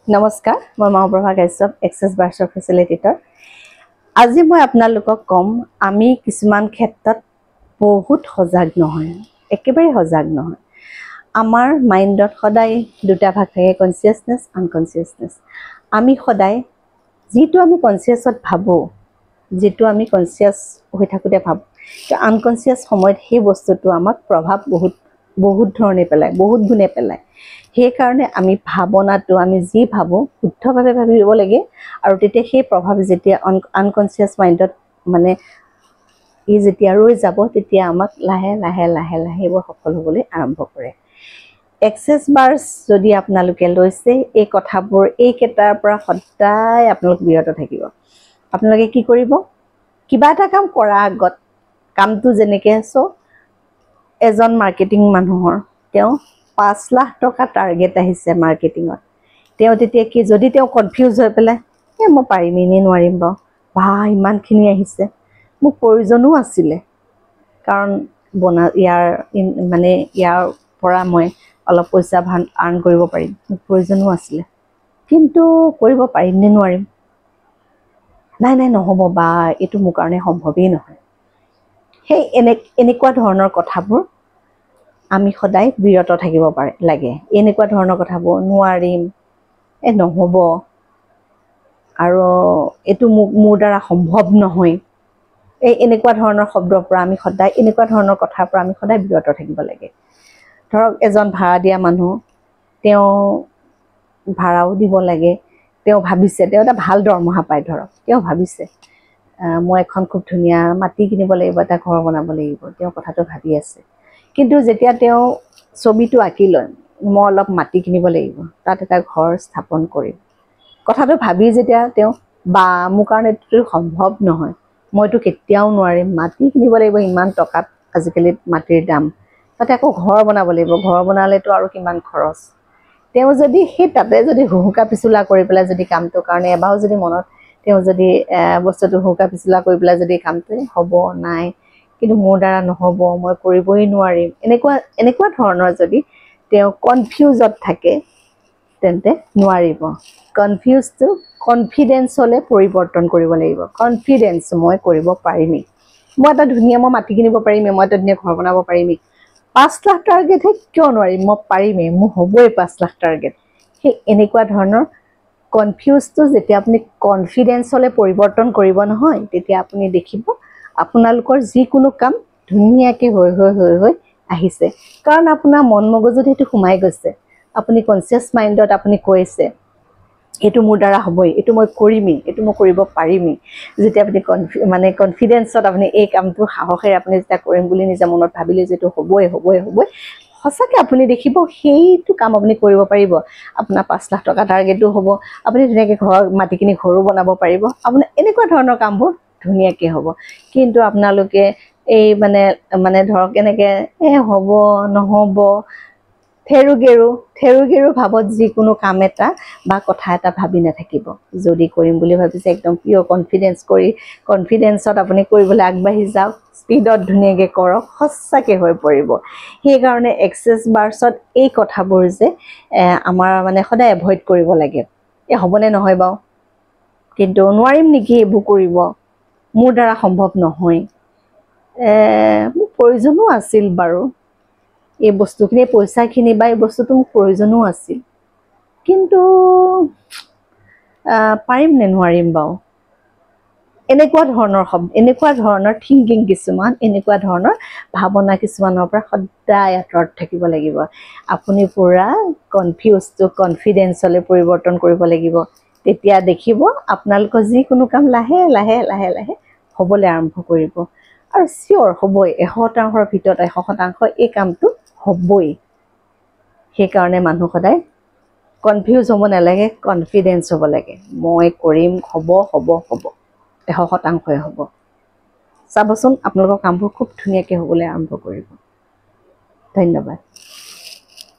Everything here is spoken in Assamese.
নমস্কাৰ, মই মহাপ্ৰভা কাশ্যপ এক্সেছ বাৰ্ছৰ ফেচিলিটেটৰ। আজি মই আপোনালোকক ক'ম, আমি কিছুমান ক্ষেত্ৰত বহুত সজাগ নহয়, একেবাৰে সজাগ নহয়। আমাৰ মাইণ্ডত সদায় দুটা ভাগ থাকে, কনচিয়াছনেছ, আনকনচিয়াছনেছ। আমি সদায় যিটো আমি কনচিয়াছত ভাবোঁ, যিটো আমি কনচিয়াছ হৈ থাকোঁতে ভাবোঁ, আনকনচিয়াছ সময়ত সেই বস্তুটো আমাক প্ৰভাৱ বহুত ধৰণে পেলায়, বহুত গুণে পেলায়। সেইকাৰণে আমি ভাৱনাটো আমি যি ভাবোঁ শুদ্ধভাৱে ভাবিব লাগে, আৰু তেতিয়া সেই প্ৰভাৱ যেতিয়া আনকনচিয়াছ মাইণ্ডত যেতিয়া ৰৈ যাব, তেতিয়া আমাক লাহে লাহে লাহে লাহে এইবোৰ সফল হ'বলৈ আৰম্ভ কৰে। এক্সেছ বাৰ্ছ যদি আপোনালোকে লৈছে, এই কথাবোৰ এইকেইটাৰ পৰা সদায় আপোনালোক বিৰত থাকিব। আপোনালোকে কি কৰিব, কিবা এটা কাম কৰাৰ আগত কামটো যেনেকৈ এজন মাৰ্কেটিং মানুহৰ তেওঁ 5 লাখ টকা টাৰ্গেট আহিছে মাৰ্কেটিঙত। তেওঁ তেতিয়া কি, যদি তেওঁ কনফিউজ হৈ পেলাই মই পাৰিমেই নে নোৱাৰিম বাৰু, ইমানখিনি আহিছে, মোক প্ৰয়োজনো আছিলে, কাৰণ ইয়াৰ পৰা মই অলপ পইচা আৰ্ণ কৰিব পাৰিম, মোক প্ৰয়োজনো আছিলে, কিন্তু কৰিব পাৰিম নে নোৱাৰিম, নাই নহ'ব, বা এইটো মোৰ কাৰণে সম্ভৱেই নহয়। সেই এনেকুৱা ধৰণৰ কথাবোৰ আমি সদায় বিৰত থাকিব লাগে। এনেকুৱা ধৰণৰ কথাবোৰ, নোৱাৰিম, নহ'ব, আৰু এইটো মোৰ দ্বাৰা সম্ভৱ নহয়, এনেকুৱা ধৰণৰ শব্দৰ পৰা আমি সদায়, এনেকুৱা ধৰণৰ কথাৰ পৰা আমি সদায় বিৰত থাকিব লাগে। ধৰক এজন ভাড়া দিয়া মানুহ, তেওঁ ভাড়াও দিব লাগে, তেওঁ ভাবিছে, তেওঁ এটা ভাল দৰমহা পায়, ধৰক তেওঁ ভাবিছে মই এখন খুব ধুনীয়া মাটি কিনিব লাগিব, এটা ঘৰ বনাব লাগিব, তেওঁ কথাটো ভাবি আছে। কিন্তু যেতিয়া তেওঁ ছবিটো আঁকি লয়, মই অলপ মাটি কিনিব লাগিব, তাত এটা ঘৰ স্থাপন কৰিম, কথাটো ভাবি যেতিয়া তেওঁ, মোৰ কাৰণে এইটো সম্ভৱ নহয়, মইতো কেতিয়াও নোৱাৰিম, মাটি কিনিব লাগিব ইমান টকাত, আজিকালি মাটিৰ দাম, তাতে আকৌ ঘৰ বনাব লাগিব, ঘৰ বনালেতো আৰু কিমান খৰচ। তেওঁ যদি তাতে যদি হুহুকা পিছলা কৰি পেলাই যদি কামটোৰ কাৰণে এবাৰো যদি মনত তেওঁ যদি বস্তুটো হুহুকা পিছলা কৰি পেলাই যদি কামটো হ'ব নাই, কিন্তু মোৰ দ্বাৰা নহ'ব, মই কৰিবই নোৱাৰিম, এনেকুৱা ধৰণৰ যদি তেওঁ কনফিউজত থাকে, তেন্তে নোৱাৰিব। কনফিউজটো কনফিডেন্সলৈ পৰিৱৰ্তন কৰিব লাগিব। কনফিডেন্স, মই কৰিব পাৰিমেই, মই মাটি কিনিব পাৰিমেই, মই এটা ধুনীয়া ঘৰ বনাব পাৰিমেই, 5 লাখ টাৰ্গেটহে, কিয় নোৱাৰিম, মই পাৰিমেই, মোৰ হ'বই 5 লাখ টাৰ্গেট। সেই এনেকুৱা ধৰণৰ কনফিউজটো যেতিয়া আপুনি কনফিডেন্সলৈ পৰিৱৰ্তন কৰিব নহয়, তেতিয়া আপুনি দেখিব আপোনালোকৰ যিকোনো কাম ধুনীয়াকৈ হৈ আহিছে, কাৰণ আপোনাৰ মন মগজুত সেইটো সোমাই গৈছে। আপুনি কনচিয়াছ মাইণ্ডত আপুনি কৈছে, এইটো মোৰ দ্বাৰা হ'বই, এইটো মই কৰিমেই, এইটো মই কৰিব পাৰিমেই। যেতিয়া আপুনি কনফিডেন্সত আপুনি এই কামটো সাহসেৰে আপুনি যেতিয়া কৰিম বুলি নিজে মনত ভাবিলে, যিটো হ'বই, সঁচাকৈ আপুনি দেখিব সেইটো কাম আপুনি কৰিব পাৰিব। আপোনাৰ 5 লাখ টকা টাৰ্গেটো হ'ব, আপুনি ধুনীয়াকৈ মাটি কিনি ঘৰো বনাব পাৰিব, আপোনাৰ এনেকুৱা ধৰণৰ কামবোৰ ধুনীয়াকৈ হ'ব। কিন্তু আপোনালোকে এই ধৰক এনেকৈ হ'ব নহ'ব, থেৰু গেৰু ভাৱত যিকোনো কাম এটা বা কথা এটা ভাবি নাথাকিব। যদি কৰিম বুলি ভাবিছে, একদম পিয়ৰ কনফিডেন্সত আপুনি কৰিবলৈ আগবাঢ়ি যাওক, স্পীডত ধুনীয়াকৈ কৰক, সঁচাকৈ হৈ পৰিব। সেইকাৰণে এক্সেছ বাৰ্ছত এই কথাবোৰ যে আমাৰ সদায় এভইড কৰিব লাগে। হ'বনে নহয় বাৰু, কিন্তু নোৱাৰিম নেকি এইবোৰ কৰিব, মোৰ দ্বাৰা সম্ভৱ নহয়, মোৰ প্ৰয়োজনো আছিল বাৰু, এই বস্তুখিনি, পইচাখিনি বা এই বস্তুটো মোক প্ৰয়োজনো আছিল, কিন্তু পাৰিম নে নোৱাৰিম বাৰু, এনেকুৱা ধৰণৰ থিংকিং কিছুমান, এনেকুৱা ধৰণৰ ভাৱনা কিছুমানৰ পৰা সদায় আঁতৰত থাকিব লাগিব। আপুনি পূৰা কনফিউজটো কনফিডেন্সলৈ পৰিৱৰ্তন কৰিব লাগিব। তেতিয়া দেখিব আপোনালোকৰ যিকোনো কাম লাহে লাহে লাহে লাহে হ'বলৈ আৰম্ভ কৰিব, আৰু চিয়'ৰ হ'বই, 100%ৰ ভিতৰত 100% এই কামটো হ'বই। সেইকাৰণে মানুহ সদায় কনফিউজ হ'ব নালাগে, কনফিডেন্স হ'ব লাগে, মই কৰিম, হ'ব 100%ই হ'ব। চাবচোন আপোনালোকৰ কামবোৰ খুব ধুনীয়াকৈ হ'বলৈ আৰম্ভ কৰিব। ধন্যবাদ।